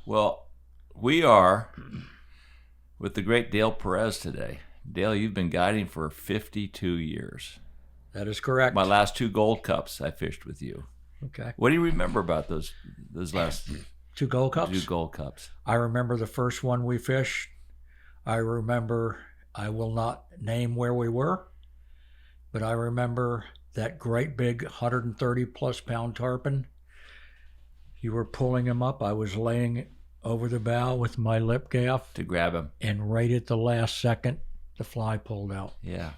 Well, we are with the great Dale Perez today. Dale, you've been guiding for 52 years. That is correct. My last 2 Gold Cups I fished with you. Okay. What do you remember about those last 2 Gold Cups? 2 Gold Cups. I remember the first one we fished. I remember, I will not name where we were, but I remember that great big 130 plus pound tarpon. You were pulling him up. I was laying over the bow with my lip gaff To grab him. and right at the last second, the fly pulled out. Yeah.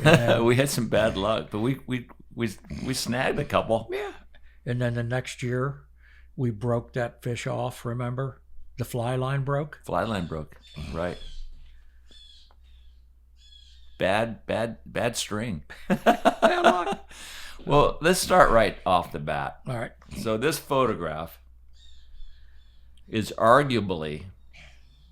And We had some bad luck, but we snagged a couple. yeah. And then the next year, we broke that fish off, remember? The fly line broke. Fly line broke. Right. Bad string. Well, let's start right off the bat. All right. So this photograph is arguably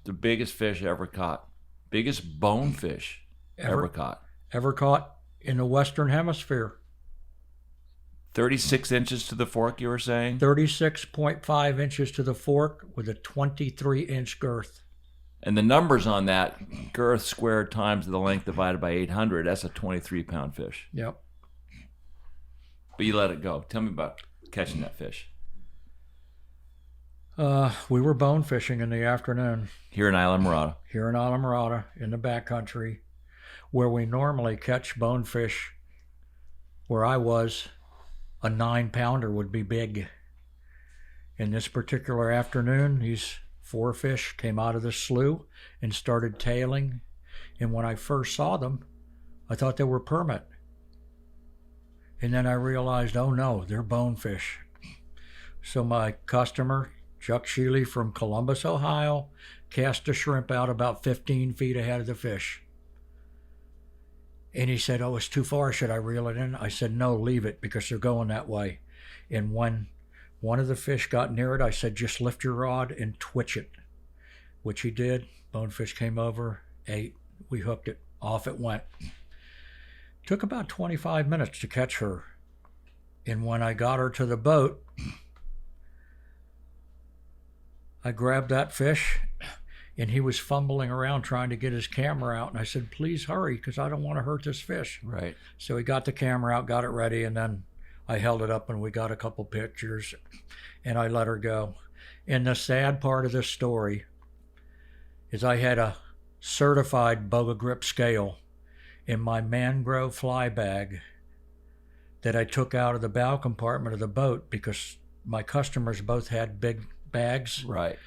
the biggest fish ever caught. Biggest bonefish ever caught. Ever caught in the Western Hemisphere. 36 inches to the fork, you were saying? 36.5 inches to the fork with a 23-inch girth. And the numbers on that, girth squared times the length divided by 800, that's a 23-pound fish. Yep. But you let it go. Tell me about catching that fish. We were bone fishing in the afternoon Here in Isla Morada. here in Alamorada in the backcountry, where we normally catch bonefish. Where I was, a 9-pounder would be big. In this particular afternoon, these 4 fish came out of the slough and started tailing. And when I first saw them, I thought they were permit. And then I realized, oh no, they're bonefish. So my customer, Chuck Sheely from Columbus, Ohio, cast a shrimp out about 15 feet ahead of the fish. And he said, oh, it's too far. Should I reel it in? I said, no, leave it because they're going that way. And when one of the fish got near it, I said, just lift your rod and twitch it, which he did. Bonefish came over, ate. We hooked it. Off it went. Took about 25 minutes to catch her. And when I got her to the boat, I grabbed that fish, and he was fumbling around trying to get his camera out. And I said, please hurry, because I don't want to hurt this fish. Right. So he got the camera out, got it ready, and then I held it up, and we got a couple pictures, and I let her go. And the sad part of this story is I had a certified Boga grip scale in my mangrove fly bag that I took out of the bow compartment of the boat because my customers both had big bags. Right.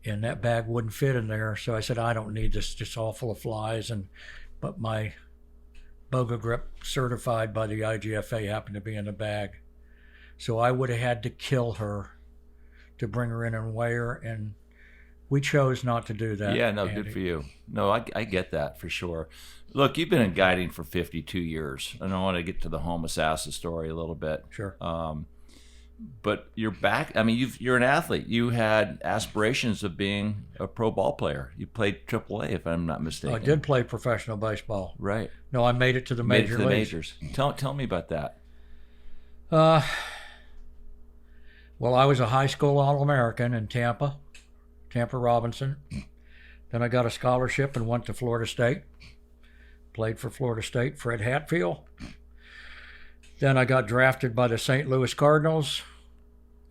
And that bag wouldn't fit in there. So I said, I don't need this, just all full of flies. But my Boga grip certified by the IGFA happened to be in the bag. So I would have had to kill her to bring her in and weigh her. And we chose not to do that. Yeah, no, Andy. good for you. No, I get that for sure. Look, you've been in guiding for 52 years, and I want to get to the Homosassa story a little bit. Sure. But you're back. I mean, you're an athlete. You had aspirations of being a pro ball player. You played AAA, if I'm not mistaken. I did play professional baseball. Right. No, I made it to the Made it major to the leagues. majors. Tell me about that. Well, I was a high school All-American in Tampa Robinson. Then I got a scholarship and went to Florida State. Played for Florida State, Fred Hatfield. Then I got drafted by the St. Louis Cardinals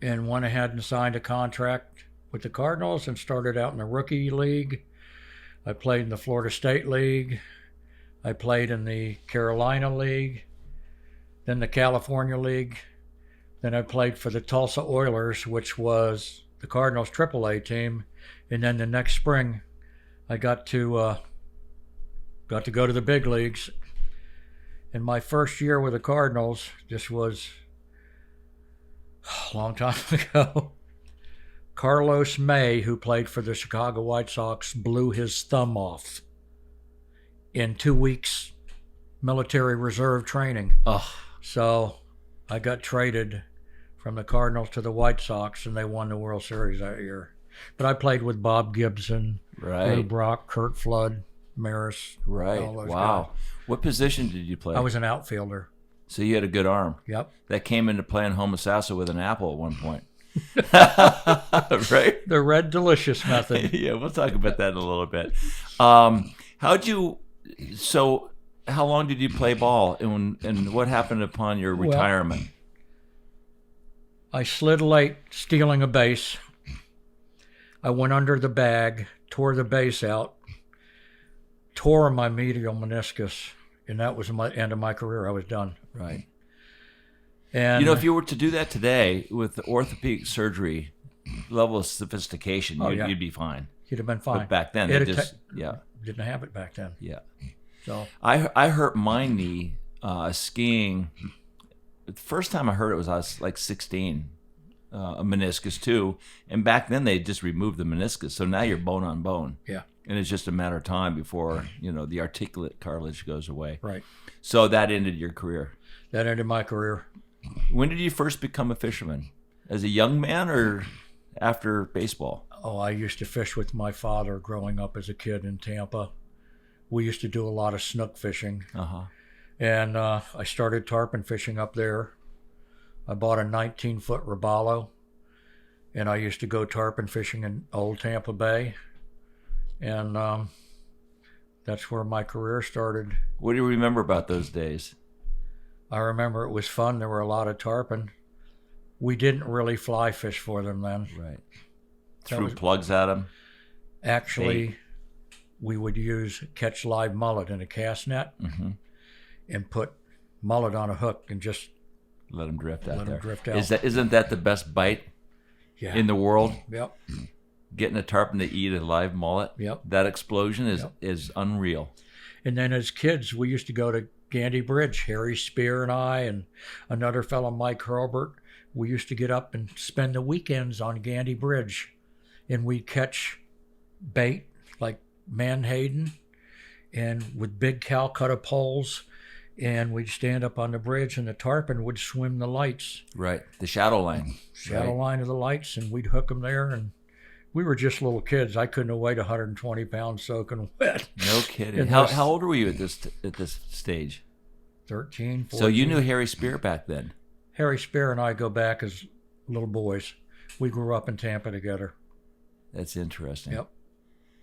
and went ahead and signed a contract with the Cardinals and started out in the rookie league. I played in the Florida State League. I played in the Carolina League, then the California League. Then I played for the Tulsa Oilers, which was the Cardinals' AAA team. And then the next spring, I got to go to the big leagues. In my first year with the Cardinals, this was a long time ago, Carlos May, who played for the Chicago White Sox, blew his thumb off in 2 weeks military reserve training. Oh, So I got traded from the Cardinals to the White Sox, and they won the World Series that year. But I played with Bob Gibson, Lou right. Brock, Kurt Flood, Maris. Right. all those Wow. guys. What position did you play? I was an outfielder. So you had a good arm. Yep. That came into play in Homosassa with an apple at one point. Right? The red delicious method. Yeah, we'll talk about that in a little bit. So how long did you play ball, and what happened upon your Well, retirement? I slid late stealing a base. I went under the bag, tore the base out, tore my medial meniscus, and that was my end of my career. I was done. Right. And If you were to do that today with the orthopedic surgery level of sophistication, you'd be fine. you'd have been fine. But back then, It'd they ta- just, didn't have it back then. yeah. So I hurt my knee skiing. The first time I hurt it was I was like 16, a meniscus too. And back then they just removed the meniscus, so now you're bone on bone. yeah, And it's just a matter of time before the articulate cartilage goes away. right. So that ended your career. That ended my career. When did you first become a fisherman? As a young man or after baseball? Oh, I used to fish with my father growing up as a kid in Tampa. We used to do a lot of snook fishing. Uh-huh. And I started tarpon fishing up there. I bought a 19-foot robalo, and I used to go tarpon fishing in Old Tampa Bay. And that's where my career started. What do you remember about those days? I remember it was fun. There were a lot of tarpon. We didn't really fly fish for them then. Right. Threw plugs at them? Actually, we would catch live mullet in a cast net and put mullet on a hook and just let them drift out let there. them drift out. Isn't that the best bite in the world? Yep. Getting a tarpon to eat a live mullet? Yep. That explosion is unreal. And then as kids, we used to go to Gandy Bridge. Harry Spear and I and another fellow, Mike Hurlbert, we used to get up and spend the weekends on Gandy Bridge. And we'd catch bait like Manhattan and with big Calcutta poles. And we'd stand up on the bridge and the tarpon would swim the lights. Right. The shadow line. Line of the lights, and we'd hook them there. And we were just little kids. I couldn't have weighed 120 pounds soaking wet. No kidding. How old were you at this stage? 13, 14. So you knew Harry Spear back then? Harry Spear and I go back as little boys. We grew up in Tampa together. That's interesting. Yep.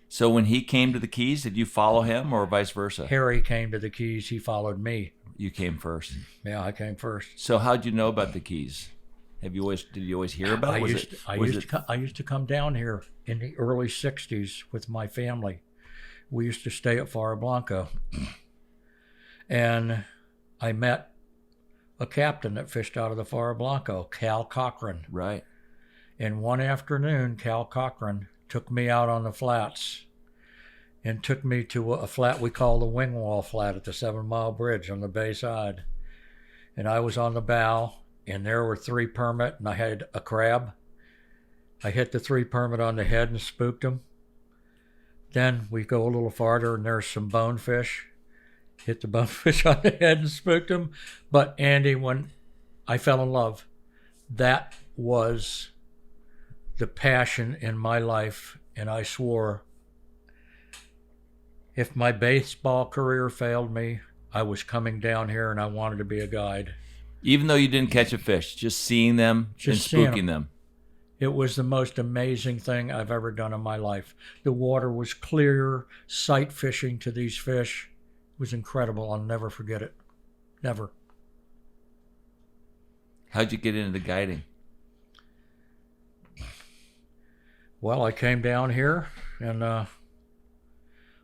So when he came to the Keys, did you follow him or vice versa? Harry came to the Keys. He followed me. You came first. Yeah, I came first. So how'd you know about the Keys? Did you always hear about it? I used to come down here in the early 60s with my family. We used to stay at Faro Blanco. And I met a captain that fished out of the Faro Blanco, Cal Cochran. Right. And one afternoon, Cal Cochran took me out on the flats and took me to a flat we call the Wing Wall Flat at the 7 Mile Bridge on the bay side. And I was on the bow, and there were 3 permit, and I had a crab. I hit the 3 permit on the head and spooked him. Then we go a little farther, and there's some bonefish. Hit the bonefish on the head and spooked him. But Andy, when I fell in love, that was the passion in my life, and I swore if my baseball career failed me, I was coming down here and I wanted to be a guide. Even though you didn't catch a fish, just seeing them and spooking them. It was the most amazing thing I've ever done in my life. The water was clear, sight fishing to these fish. It was incredible. I'll never forget it. Never. How'd you get into the guiding? Well, I came down here and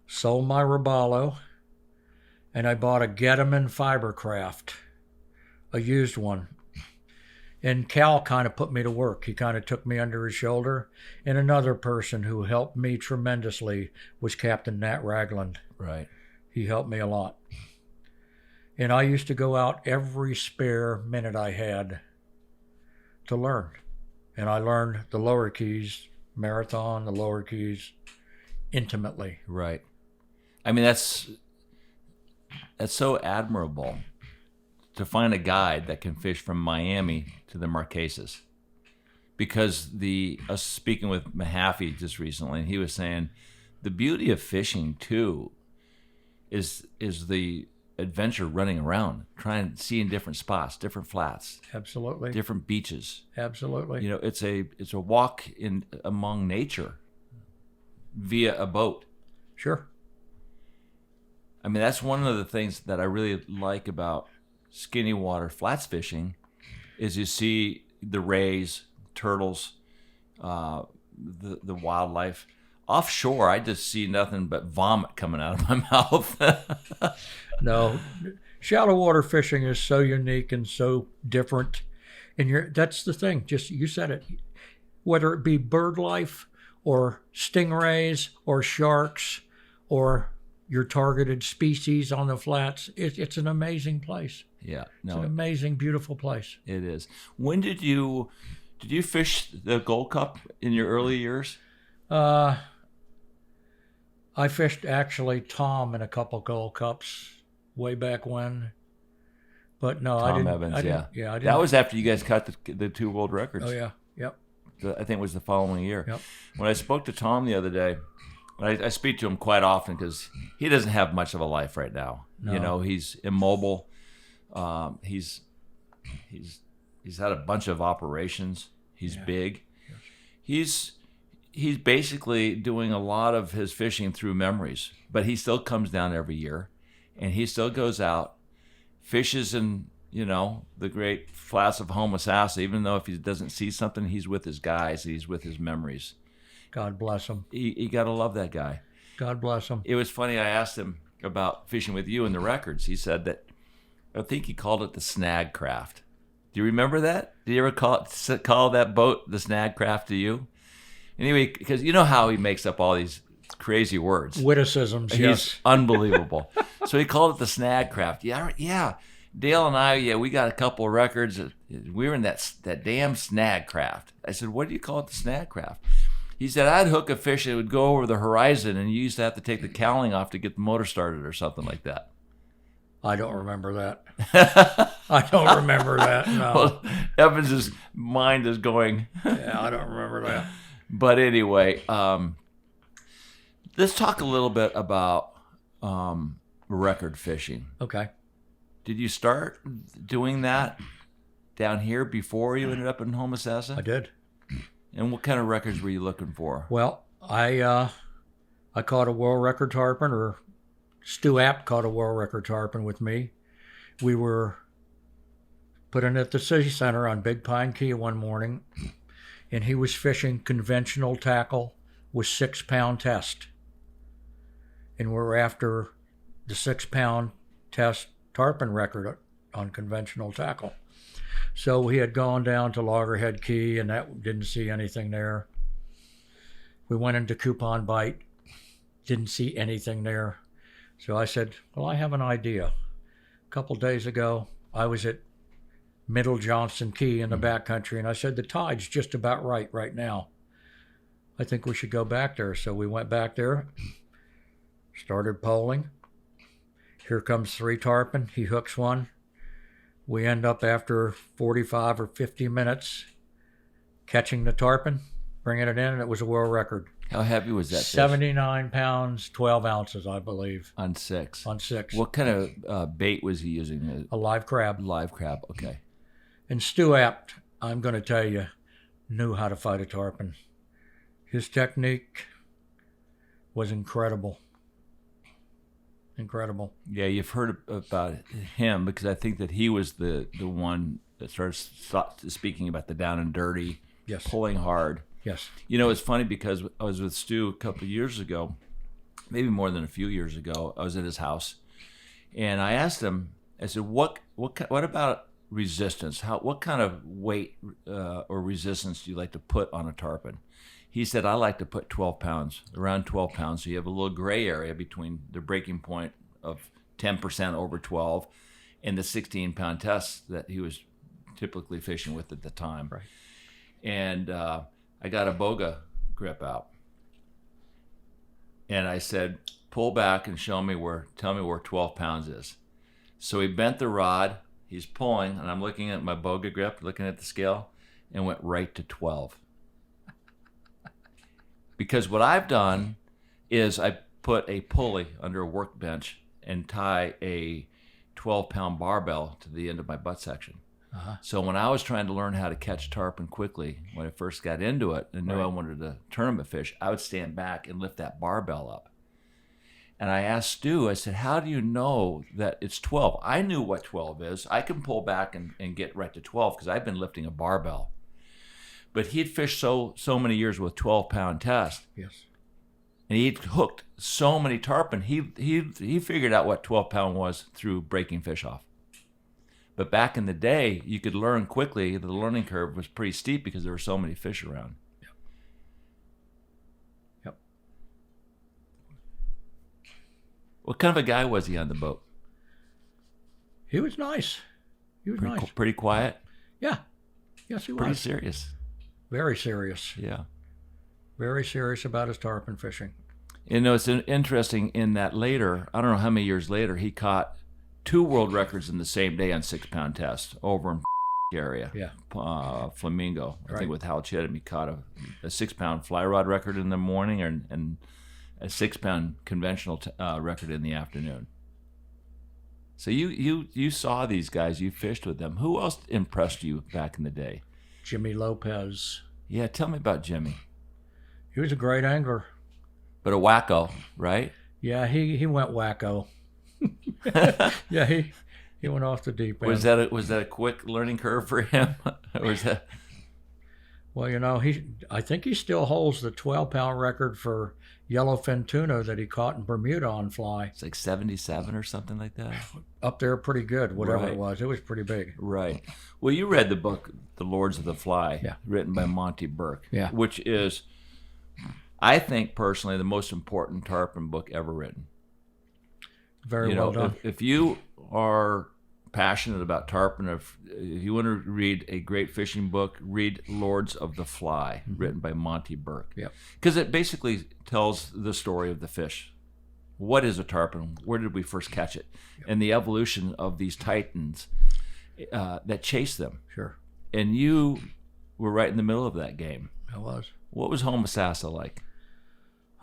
sold my Robalo, and I bought a Getterman Fibercraft, a used one. And Cal kind of put me to work. He kind of took me under his shoulder. And another person who helped me tremendously was Captain Nat Ragland. Right. He helped me a lot. And I used to go out every spare minute I had to learn. And I learned the lower keys, marathon, the lower keys, intimately. Right. I mean, that's so admirable to find a guide that can fish from Miami to the Marquesas. Because I was speaking with Mahaffey just recently, and he was saying the beauty of fishing too is the adventure running around, trying to see in different spots, different flats, Absolutely. different beaches. Absolutely. You know, it's a walk in among nature via a boat. Sure. I mean, that's one of the things that I really like about skinny water flats fishing is you see the rays, turtles, the wildlife. Offshore, I just see nothing but vomit coming out of my mouth. No, shallow water fishing is so unique and so different. And that's the thing. Just you said it. Whether it be bird life or stingrays or sharks or your targeted species on the flats, it's an amazing place. Yeah, It's an amazing, beautiful place. it is. When did you fish the Gold Cup in your early years? I fished actually Tom in a couple Gold Cups way back when, but no, I Tom didn't. Evans, I didn't, yeah. I didn't. That was after you guys cut the two world records. Oh yeah, yep, I think it was the following year. yep. When I spoke to Tom the other day, I speak to him quite often because he doesn't have much of a life right now. No. You know, he's immobile. He's had a bunch of operations. He's big. Yes. He's basically doing a lot of his fishing through memories, but he still comes down every year, and he still goes out, fishes in the great flats of Homosassa. Even though if he doesn't see something, he's with his guys. He's with his memories. God bless him. You got to love that guy. God bless him. It was funny. I asked him about fishing with you and the records. He said that I think he called it the snag craft. Do you remember that? Did you ever call that boat the snag craft to you? Anyway, because you know how he makes up all these crazy words. Witticisms, He's yes. unbelievable. So he called it the snag craft. Yeah. Dale and I, we got a couple of records. We were in that damn snag craft. I said, what do you call it, the snag craft? He said, I'd hook a fish that would go over the horizon, and you used to have to take the cowling off to get the motor started or something like that. I don't remember that. I don't remember that. No. Well, Evans's mind is going. Yeah, I don't remember that. But anyway, let's talk a little bit about record fishing. Okay. Did you start doing that down here before you ended up in Homosassa? I did. And what kind of records were you looking for? Well, I caught a world record tarpon, or Stu Apt caught a world record tarpon with me. We were put in at the city center on Big Pine Key one morning, and he was fishing conventional tackle with 6-pound test. And we're after the 6-pound test tarpon record on conventional tackle. So he had gone down to Loggerhead Key, and that didn't see anything there. We went into Coupon Bite, didn't see anything there. So I said, well, I have an idea. A couple days ago, I was at Middle Johnson Key in the backcountry, and I said, the tide's just about right now. I think we should go back there. So we went back there, started poling. Here comes 3 tarpon. He hooks one. We end up after 45 or 50 minutes catching the tarpon, bringing it in, and it was a world record. How heavy was that fish? 79 pounds, 12 ounces, I believe. On 6. On 6. What kind of bait was he using? A live crab. Live crab, okay. And Stu Apt, I'm going to tell you, knew how to fight a tarpon. His technique was incredible. Incredible. Yeah, you've heard about him because I think that he was the one that started speaking about the down and dirty, Yes. pulling hard. Yes. You know, it's funny because I was with Stu a couple of years ago, maybe more than a few years ago. I was at his house, and I asked him. I said, "What about resistance? What kind of weight or resistance do you like to put on a tarpon?" He said, I like to put 12 pounds, around 12 pounds. So you have a little gray area between the breaking point of 10% over 12 and the 16-pound test that he was typically fishing with at the time. Right. And I got a boga grip out. And I said, pull back and tell me where 12 pounds is. So he bent the rod. He's pulling, and I'm looking at my boga grip, looking at the scale, and went right to 12. Because what I've done is I put a pulley under a workbench and tie a 12-pound barbell to the end of my butt section. Uh-huh. So when I was trying to learn how to catch tarpon quickly, when I first got into it and knew I wanted to tournament fish, I would stand back and lift that barbell up. And I asked Stu, I said, how do you know that it's 12? I knew what 12 is. I can pull back and get right to 12 because I've been lifting a barbell. But he'd fished so many years with 12-pound test. Yes. And he'd hooked so many tarpon, he figured out what 12-pound was through breaking fish off. But back in the day, you could learn quickly. The learning curve was pretty steep because there were so many fish around. Yep. What kind of a guy was he on the boat? He was nice. He was nice. Pretty quiet? Yeah. Yes, he was. Pretty serious. Very serious. Yeah. Very serious about his tarpon fishing. You know, it's interesting in that later, I don't know how many years later, he caught 2 world records in the same day on 6-pound test over in area. Yeah. Flamingo. I Right. think with Hal Chittum, he caught a 6-pound fly rod record in the morning and a 6-pound conventional record in the afternoon. So you saw these guys, you fished with them. Who else impressed you back in the day? Jimmy Lopez. Yeah, tell me about Jimmy. He was a great angler. But a wacko, right? Yeah, he went wacko. Yeah, he went off the deep end. Was that a quick learning curve for him? Or was that? Well, you know, I think he still holds the 12-pound record for yellowfin tuna that he caught in Bermuda on fly. It's like 77 or something like that. Up there pretty good, whatever Right. it was. It was pretty big. Right. Well, you read the book, The Lords of the Fly, Yeah. written by Monty Burke, Yeah. which is, I think personally, the most important tarpon book ever written. Very well done. If you are passionate about tarpon, if you want to read a great fishing book, read Lords of the Fly, written by Monty Burke. Yep. Because it basically tells the story of the fish. What is a tarpon? Where did we first catch it? And the evolution of these titans that chase them. Sure. And you were right in the middle of that game. I was. What was Homosassa like?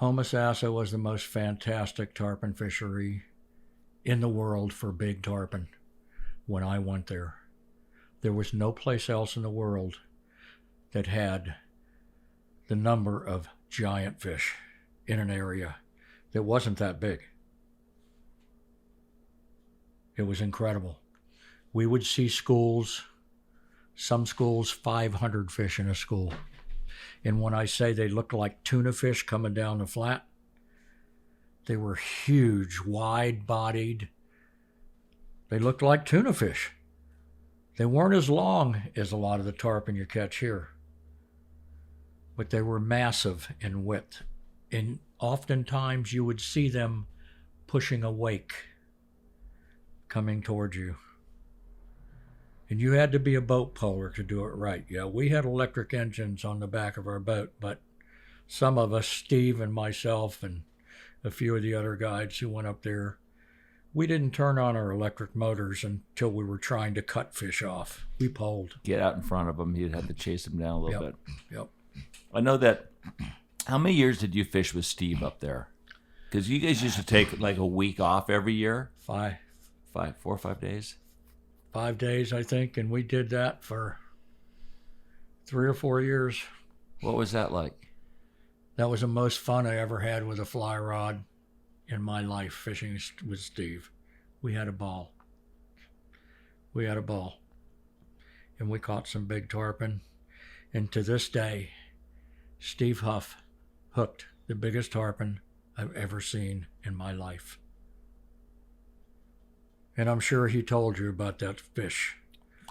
Homosassa was the most fantastic tarpon fishery in the world for big tarpon when I went there. There was no place else in the world that had the number of giant fish in an area that wasn't that big. It was incredible. We would see schools, some schools 500 fish in a school. And when I say they looked like tuna fish coming down the flat, they were huge, wide-bodied. They looked like tuna fish. They weren't as long as a lot of the tarpon you catch here, but they were massive in width. And oftentimes you would see them pushing a wake coming towards you. And you had to be a boat puller to do it right. Yeah, we had electric engines on the back of our boat, but some of us, Steve and myself and a few of the other guides who went up there, we didn't turn on our electric motors until we were trying to cut fish off. We poled. Get out in front of them. You'd have to chase them down a little bit. Yep. I know that. How many years did you fish with Steve up there? Because you guys used to take like a week off every year. 4 or 5 days. 5 days, I think, and we did that for 3 or 4 years. What was that like? That was the most fun I ever had with a fly rod in my life, fishing with Steve. We had a ball. And we caught some big tarpon. And to this day, Steve Huff hooked the biggest tarpon I've ever seen in my life. And I'm sure he told you about that fish.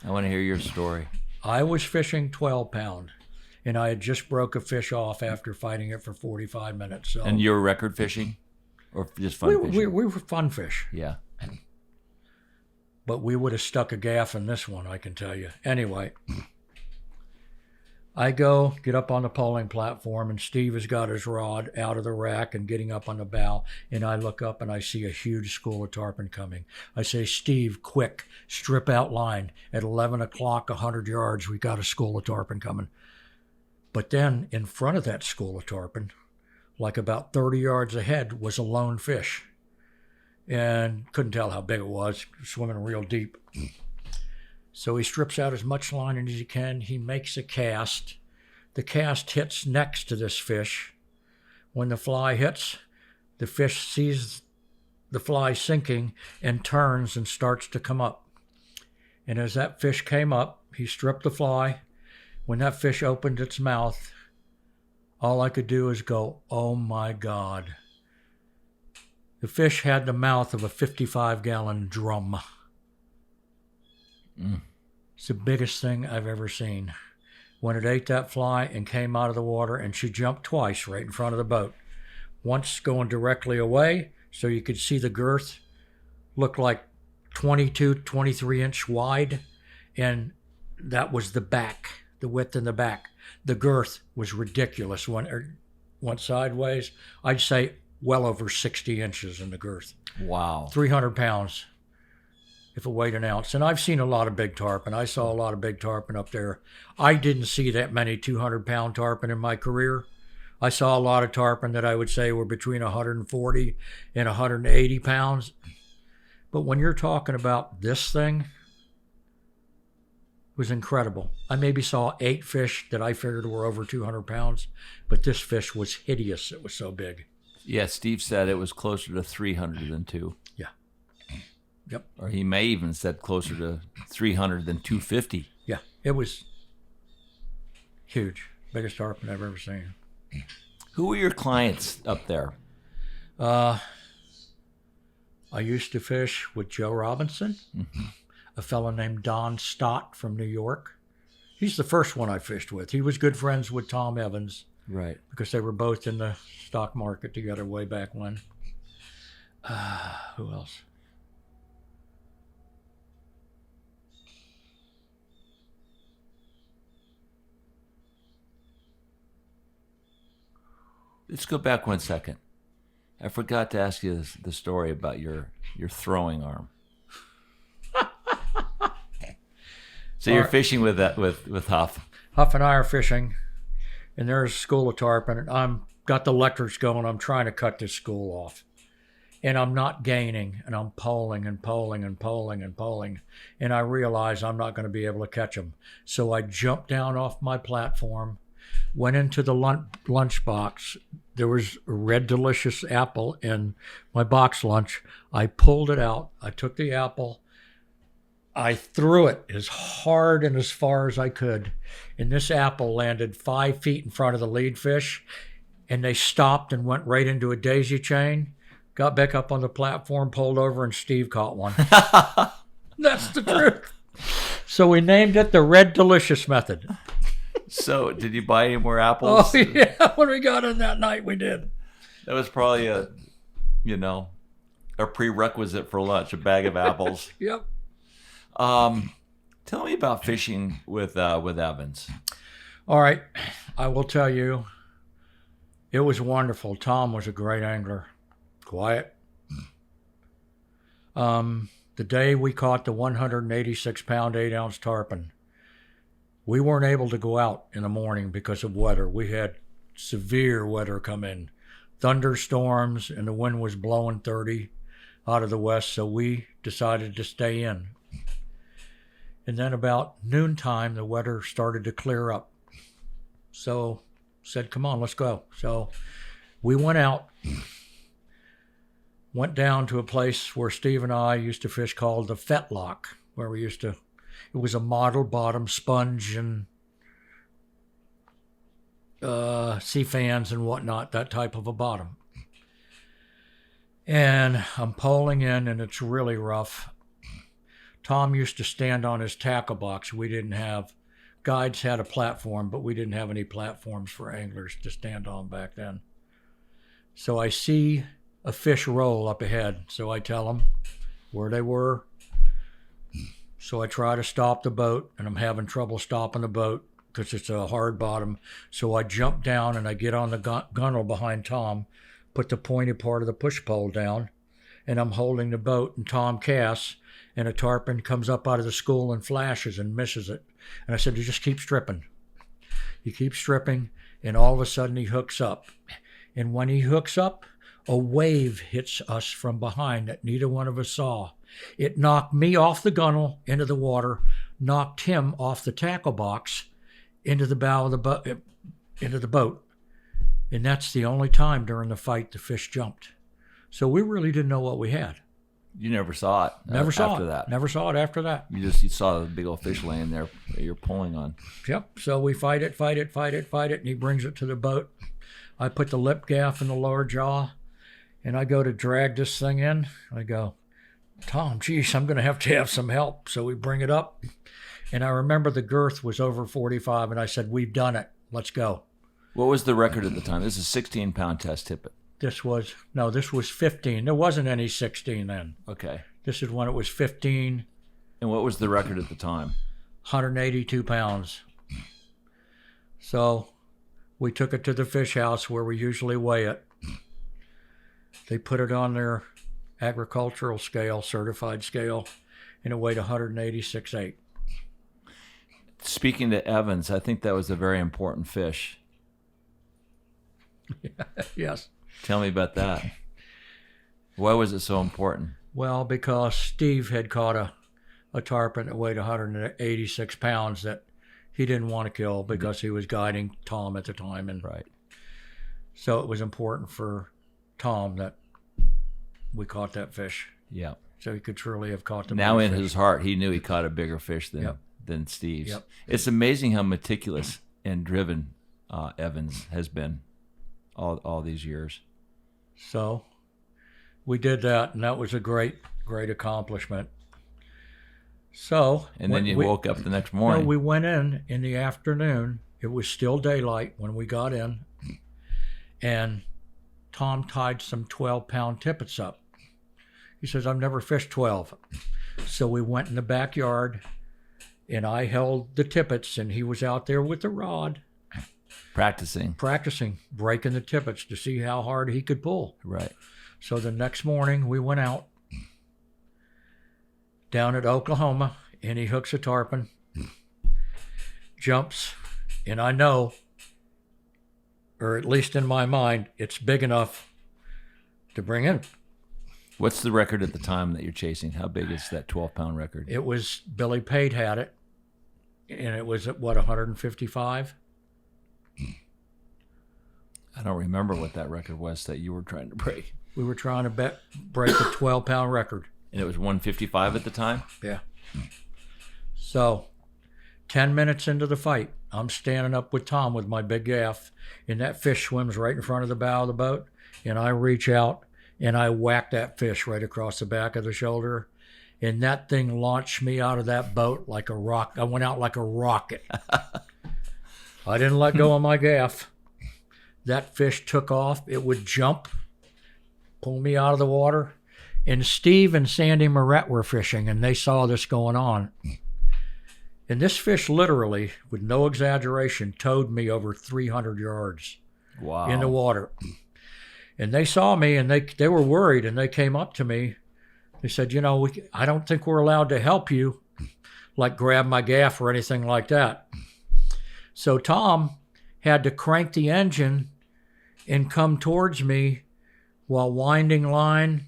I want to hear your story. I was fishing 12-pound, and I had just broke a fish off after fighting it for 45 minutes. So And you're record fishing? Or just fun fishing? we were fun fish, Yeah. but we would have stuck a gaff in this one, I can tell you. Anyway, I get up on the poling platform, and Steve has got his rod out of the rack and getting up on the bow, and I look up and I see a huge school of tarpon coming. I say, Steve, quick, strip out line. At 11 o'clock, 100 yards, we got a school of tarpon coming. But then in front of that school of tarpon, like about 30 yards ahead, was a lone fish. and couldn't tell how big it was, swimming real deep. So he strips out as much line as he can. He makes a cast. The cast hits next to this fish. When the fly hits, the fish sees the fly sinking and turns and starts to come up. And as that fish came up, he stripped the fly. When that fish opened its mouth, all I could do is go, oh my God. The fish had the mouth of a 55-gallon drum. It's the biggest thing I've ever seen. When it ate that fly and came out of the water, and she jumped twice right in front of the boat. Once going directly away, so you could see the girth looked like 22, 23-inch wide, and that was the back, the width in the back. The girth was ridiculous. When it went sideways, I'd say well over 60 inches in the girth. Wow. 300 pounds if it weighed an ounce. And I've seen a lot of big tarpon. I saw a lot of big tarpon up there. I didn't see that many 200-pound tarpon in my career. I saw a lot of tarpon that I would say were between 140 and 180 pounds. But when you're talking about this thing, it was incredible. I maybe saw 8 fish that I figured were over 200 pounds, but this fish was hideous. It was so big. Yeah, Steve said it was closer to 300 than 2. Yeah. Yep. Or he may even said closer to 300 than 250. Yeah, it was huge. Biggest tarpon I've ever seen. Who were your clients up there? I used to fish with Joe Robinson, a fellow named Don Stott from New York. He's the first one I fished with. He was good friends with Tom Evans. Right. Because they were both in the stock market together way back when. Who else? Let's go back 1 second. I forgot to ask you the story about your throwing arm. So you're fishing with Huff. Huff and I are fishing, and there's a school of tarpon, and I'm got the electrics going. I'm trying to cut this school off, and I'm not gaining, and I'm poling and poling and poling and poling, and I realize I'm not going to be able to catch them. So I jumped down off my platform, went into the lunch box. There was a Red Delicious apple in my box lunch. I pulled it out. I took the apple. I threw it as hard and as far as I could. And this apple landed 5 feet in front of the lead fish. And they stopped and went right into a daisy chain. Got back up on the platform, pulled over, and Steve caught one. That's the truth. So we named it the Red Delicious method. So, did you buy any more apples? Oh, yeah. When we got in that night, we did. That was probably a prerequisite for lunch, a bag of apples. Yep. Tell me about fishing with Evans. All right. I will tell you, it was wonderful. Tom was a great angler. Quiet. The day we caught the 186-pound, 8-ounce tarpon, we weren't able to go out in the morning because of weather. We had severe weather come in, thunderstorms, and the wind was blowing 30 out of the west, so we decided to stay in. And then about noontime, the weather started to clear up. So said, come on, let's go. So we went out, went down to a place where Steve and I used to fish called the Fetlock, where we used to. It was a model bottom, sponge and sea fans and whatnot, that type of a bottom. And I'm poling in, and it's really rough. Tom used to stand on his tackle box. We didn't have, guides had a platform, but we didn't have any platforms for anglers to stand on back then. So I see a fish roll up ahead. So I tell them where they were. So I try to stop the boat, and I'm having trouble stopping the boat because it's a hard bottom. So I jump down, and I get on the gunwale behind Tom, put the pointed part of the push pole down, and I'm holding the boat, and Tom casts, and a tarpon comes up out of the school and flashes and misses it. And I said, you just keep stripping. You keep stripping, and all of a sudden he hooks up. And when he hooks up, a wave hits us from behind that neither one of us saw. It knocked me off the gunnel into the water, knocked him off the tackle box into the bow of the boat, into the boat. And that's the only time during the fight the fish jumped. So we really didn't know what we had. You never saw it. Never saw after it. that. Never saw it after that. You saw the big old fish laying there that you're pulling on. Yep. So we fight it, and he brings it to the boat. I put the lip gaff in the lower jaw, and I go to drag this thing in. I go, Tom, geez, I'm going to have some help. So we bring it up, and I remember the girth was over 45, and I said, we've done it. Let's go. What was the record at the time? This is a 16-pound test tippet. This was 15. There wasn't any 16 then. Okay. This is when it was 15. And what was the record at the time? 182 pounds. So we took it to the fish house where we usually weigh it. They put it on their agricultural scale, certified scale, and it weighed 186.8. Speaking to Evans, I think that was a very important fish. Yes. Tell me about that. Why was it so important? Well, because Steve had caught a tarpon that weighed 186 pounds that he didn't want to kill because he was guiding Tom at the time. And right. So it was important for Tom that we caught that fish. Yeah. So he could truly have caught the Now in fish. his heart, he knew he caught a bigger fish than Steve's. Yep. It's amazing how meticulous and driven Evans has been all these years. So we did that, and that was a great accomplishment. So and then you woke up the next morning. No, we went in the afternoon. It was still daylight when we got in, and Tom tied some 12-pound tippets up. He says, I've never fished 12. So we went in the backyard, and I held the tippets, and he was out there with the rod. Practicing, breaking the tippets to see how hard he could pull. Right. So the next morning we went out down at Oklahoma, and he hooks a tarpon, jumps, and I know, or at least in my mind, it's big enough to bring in. What's the record at the time that you're chasing? How big is that 12-pound record? It was, Billy Pate had it, and it was at, 155? I don't remember what that record was that you were trying to break. We were trying to break the 12-pound record. And it was 155 at the time? Yeah. So 10 minutes into the fight, I'm standing up with Tom with my big gaff, and that fish swims right in front of the bow of the boat, and I reach out, and I whack that fish right across the back of the shoulder, and that thing launched me out of that boat like a rock. I went out like a rocket. I didn't let go of my gaff. That fish took off. It would jump, pull me out of the water. And Steve and Sandy Moret were fishing, and they saw this going on. And this fish literally, with no exaggeration, towed me over 300 yards in the water. And they saw me, and they were worried, and they came up to me. They said, I don't think we're allowed to help you, like grab my gaff or anything like that. So Tom had to crank the engine and come towards me while winding line,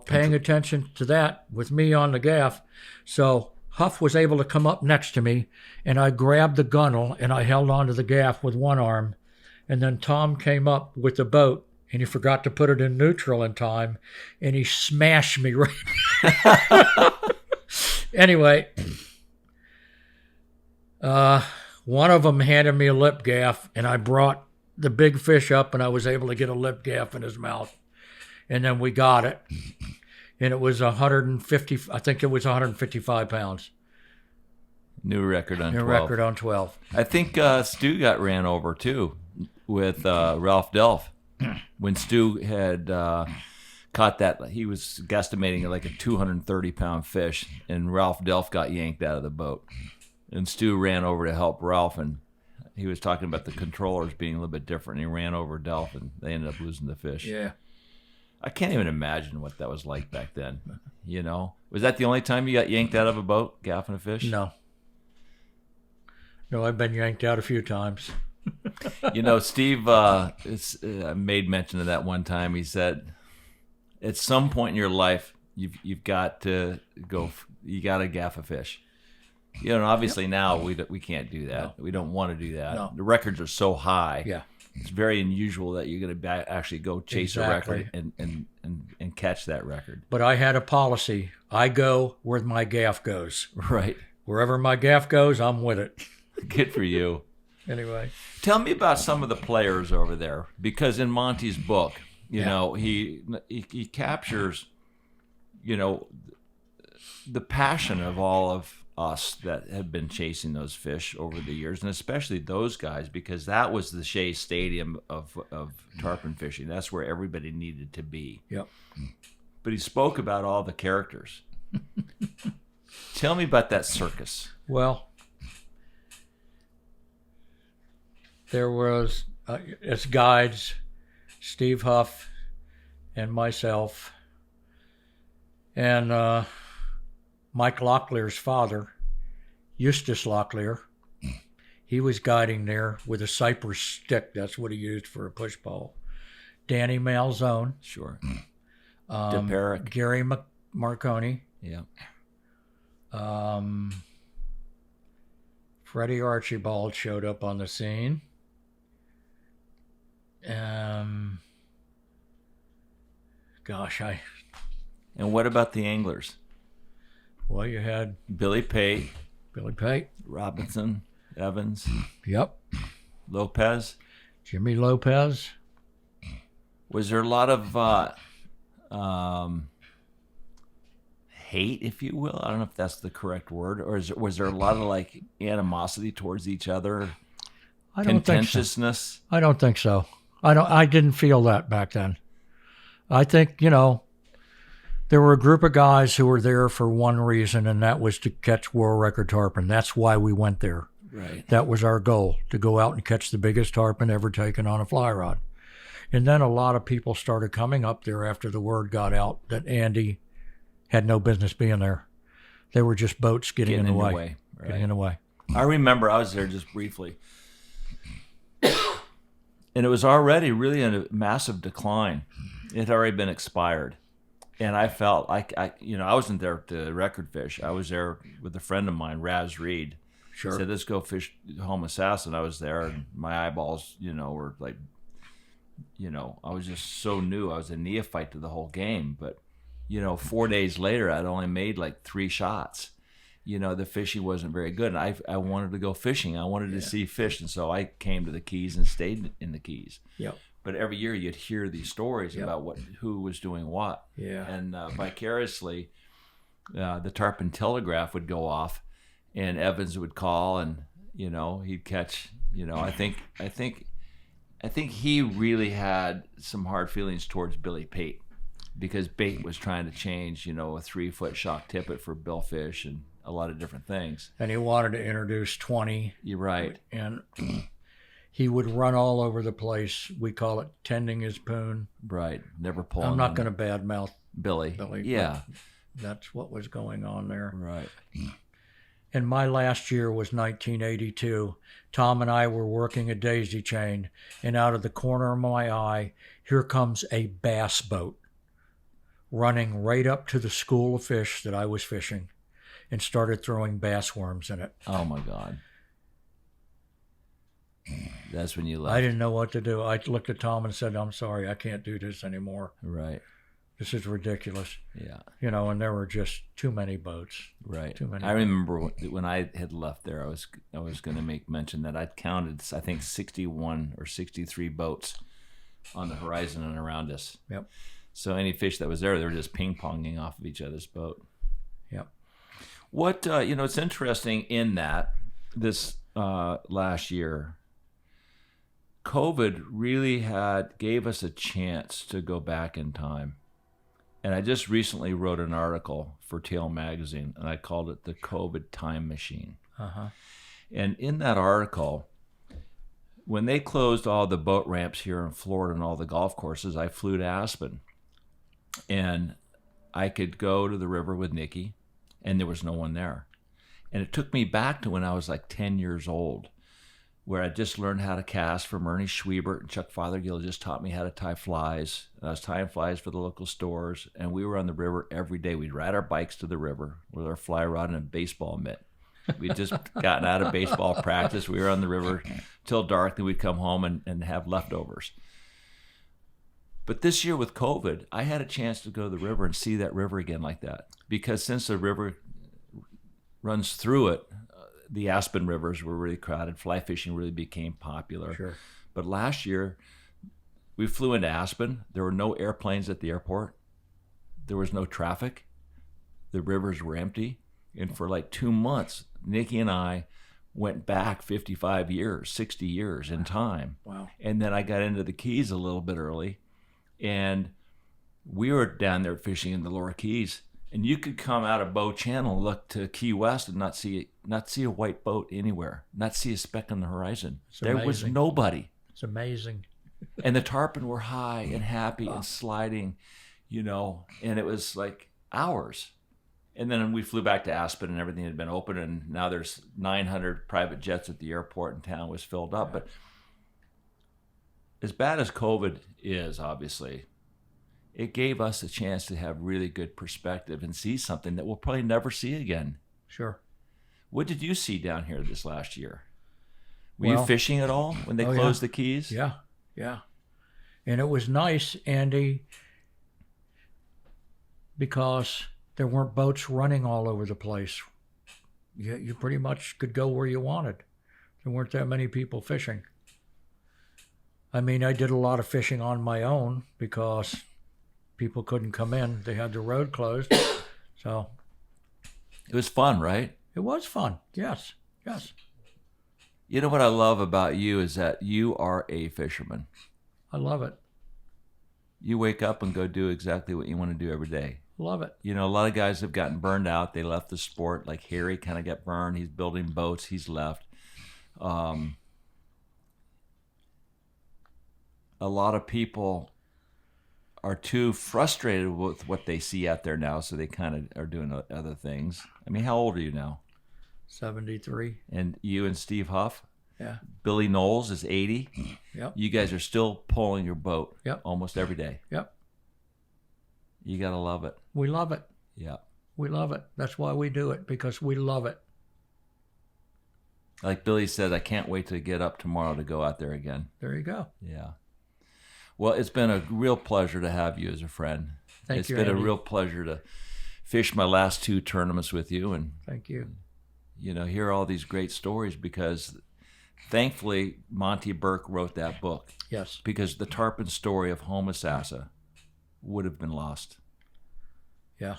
paying attention to that with me on the gaff. So Huff was able to come up next to me, and I grabbed the gunnel, and I held onto the gaff with one arm. And then Tom came up with the boat, and he forgot to put it in neutral in time, and he smashed me right. Anyway, one of them handed me a lip gaff, and I brought the big fish up, and I was able to get a lip gaff in his mouth. And then we got it. And it was 150, I think it was 155 pounds. New record on 12. New record on 12. I think Stu got ran over, too, with Ralph Delph. When Stu had caught that, he was guesstimating like a 230-pound fish, and Ralph Delph got yanked out of the boat. And Stu ran over to help Ralph, and he was talking about the controllers being a little bit different. He ran over Delph, and they ended up losing the fish. Yeah. I can't even imagine what that was like back then. Was that the only time you got yanked out of a boat, gaffing a fish? No, I've been yanked out a few times. Steve made mention of that one time. He said, at some point in your life, you've got to go. You got to gaff a fish. Obviously now we can't do that. No. We don't want to do that. No. The records are so high. Yeah. It's very unusual that you're going to actually go chase a record and catch that record. But I had a policy. I go where my gaff goes. Right. Wherever my gaff goes, I'm with it. Good for you. Anyway. Tell me about some of the players over there. Because in Monty's book, he captures, the passion of all of us that have been chasing those fish over the years, and especially those guys, because that was the Shea Stadium of tarpon fishing. That's where everybody needed to be. Yep. But he spoke about all the characters. Tell me about that circus. Well, there was, as guides, Steve Huff and myself, and Mike Locklear's father, Eustace Locklear. He was guiding there with a cypress stick. That's what he used for a push pole. Danny Malzone. Sure. DePeric. Gary Marconi. Yeah. Freddie Archibald showed up on the scene. And what about the anglers? Well, you had Billy Pate, Robinson, Evans. Yep. Lopez. Jimmy Lopez. Was there a lot of hate, if you will? I don't know if that's the correct word, or was there a lot of animosity towards each other? I don't contentiousness. Think so. I don't think so. I didn't feel that back then. I think there were a group of guys who were there for one reason, and that was to catch world record tarpon. That's why we went there. Right. That was our goal, to go out and catch the biggest tarpon ever taken on a fly rod. And then a lot of people started coming up there after the word got out that Andy had no business being there. They were just boats getting in the way. Right. Getting in the way. I remember I was there just briefly. And it was already really in a massive decline. It had already been expired. And I felt I wasn't there to record fish. I was there with a friend of mine, Raz Reed. Sure. He said, let's go fish Homosassa. And I was there, and my eyeballs, were like, I was just so new. I was a neophyte to the whole game. But, 4 days later, I'd only made 3 shots. The fishing wasn't very good. And I wanted to go fishing. I wanted to see fish. And so I came to the Keys and stayed in the Keys. Yep. But every year you'd hear these stories about who was doing what. Yeah. And vicariously, the Tarpon Telegraph would go off, and Evans would call, and he'd catch. I think he really had some hard feelings towards Billy Pate, because Bate was trying to change, a 3-foot shock tippet for billfish and a lot of different things. And he wanted to introduce 20. You're right. And he would run all over the place. We call it tending his poon. Right. Never pulling. I'm not going to badmouth Billy. Yeah. That's what was going on there. Right. And my last year was 1982. Tom and I were working a daisy chain, and out of the corner of my eye, here comes a bass boat running right up to the school of fish that I was fishing, and started throwing bass worms in it. Oh, my God. That's when you left. I didn't know what to do. I looked at Tom and said, I'm sorry, I can't do this anymore. Right. This is ridiculous. Yeah. And there were just too many boats. Right. Too many. I remember when I had left there, I was going to make mention that I'd counted, I think, 61 or 63 boats on the horizon and around us. Yep. So any fish that was there, they were just ping-ponging off of each other's boat. Yep. What, it's interesting in that this last year, COVID really gave us a chance to go back in time. And I just recently wrote an article for Tail Magazine, and I called it The COVID Time Machine. Uh-huh. And in that article, when they closed all the boat ramps here in Florida and all the golf courses, I flew to Aspen. And I could go to the river with Nikki, and there was no one there. And it took me back to when I was like 10 years old, where I just learned how to cast from Ernie Schwiebert, and Chuck Fothergill just taught me how to tie flies. And I was tying flies for the local stores, and we were on the river every day. We'd ride our bikes to the river with our fly rod and a baseball mitt. We'd just gotten out of baseball practice. We were on the river till dark, then we'd come home and have leftovers. But this year with COVID, I had a chance to go to the river and see that river again like that. Because since the river runs through it, the Aspen rivers were really crowded. Fly fishing really became popular. Sure. But last year, we flew into Aspen. There were no airplanes at the airport. There was no traffic. The rivers were empty. And for like 2 months, Nikki and I went back 55 years, 60 years in time. Wow. And then I got into the Keys a little bit early. And we were down there fishing in the Lower Keys. And you could come out of Bow Channel, look to Key West, and not see a white boat anywhere, not see a speck on the horizon. There was nobody. It's amazing. And the tarpon were high and happy and sliding, and it was like hours. And then we flew back to Aspen, and everything had been open, and now there's 900 private jets at the airport, and town was filled up. But as bad as COVID is, obviously, it gave us a chance to have really good perspective and see something that we'll probably never see again. Sure. What did you see down here this last year? Were you fishing at all when they closed the Keys? Yeah. And it was nice, Andy, because there weren't boats running all over the place. You pretty much could go where you wanted. There weren't that many people fishing. I mean, I did a lot of fishing on my own because people couldn't come in. They had the road closed. So it was fun, right? It was fun. Yes. You know what I love about you is that you are a fisherman. I love it. You wake up and go do exactly what you want to do every day. Love it. A lot of guys have gotten burned out. They left the sport. Like Harry kind of got burned. He's building boats. He's left. A lot of people are too frustrated with what they see out there now, so they kind of are doing other things. I mean, how old are you now? 73. And you and Steve Huff? Yeah. Billy Knowles is 80. Yep. You guys are still pulling your boat almost every day. Yep. You got to love it. We love it. Yeah. We love it. That's why we do it, because we love it. Like Billy said, I can't wait to get up tomorrow to go out there again. There you go. Yeah. Well, it's been a real pleasure to have you as a friend. Thank you, It's been Andy. a real pleasure to fish my last 2 tournaments with you and Thank you. Hear all these great stories, because thankfully Monty Burke wrote that book. Yes. Because the tarpon story of Homosassa would have been lost. Yeah.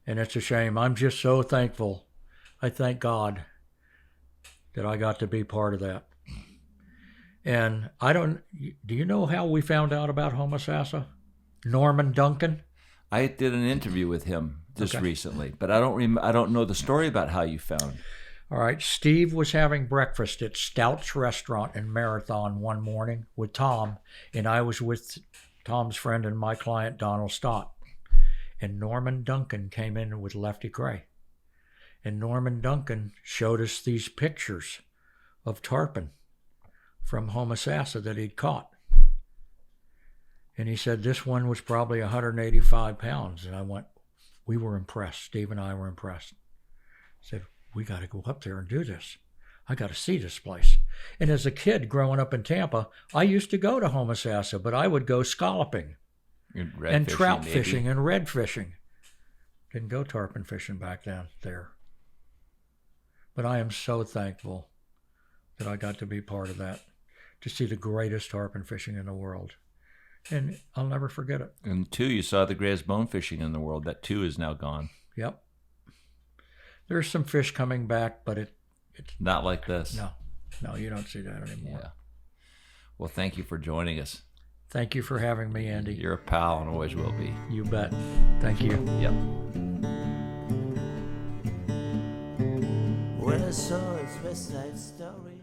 And it's a shame. I'm just so thankful. I thank God that I got to be part of that. And do you know how we found out about Homosassa? Norman Duncan? I did an interview with him just recently, but I don't know the story about how you found. All right. Steve was having breakfast at Stout's Restaurant in Marathon one morning with Tom, and I was with Tom's friend and my client, Donald Stott. And Norman Duncan came in with Lefty Gray. And Norman Duncan showed us these pictures of tarpon from Homosassa that he'd caught. And he said this one was probably 185 pounds. And we were impressed. Steve and I were impressed. Said, we got to go up there and do this. I got to see this place. And as a kid growing up in Tampa, I used to go to Homosassa, but I would go scalloping and trout fishing and red fishing. Didn't go tarpon fishing back then there. But I am so thankful that I got to be part of that, to see the greatest tarpon fishing in the world. And I'll never forget it. And 2, you saw the greatest bone fishing in the world. That 2 is now gone. Yep. There's some fish coming back, but it's not like this. No, you don't see that anymore. Yeah. Well, thank you for joining us. Thank you for having me, Andy. You're a pal and always will be. You bet. Thank you. Yep. When I saw his West Side Story.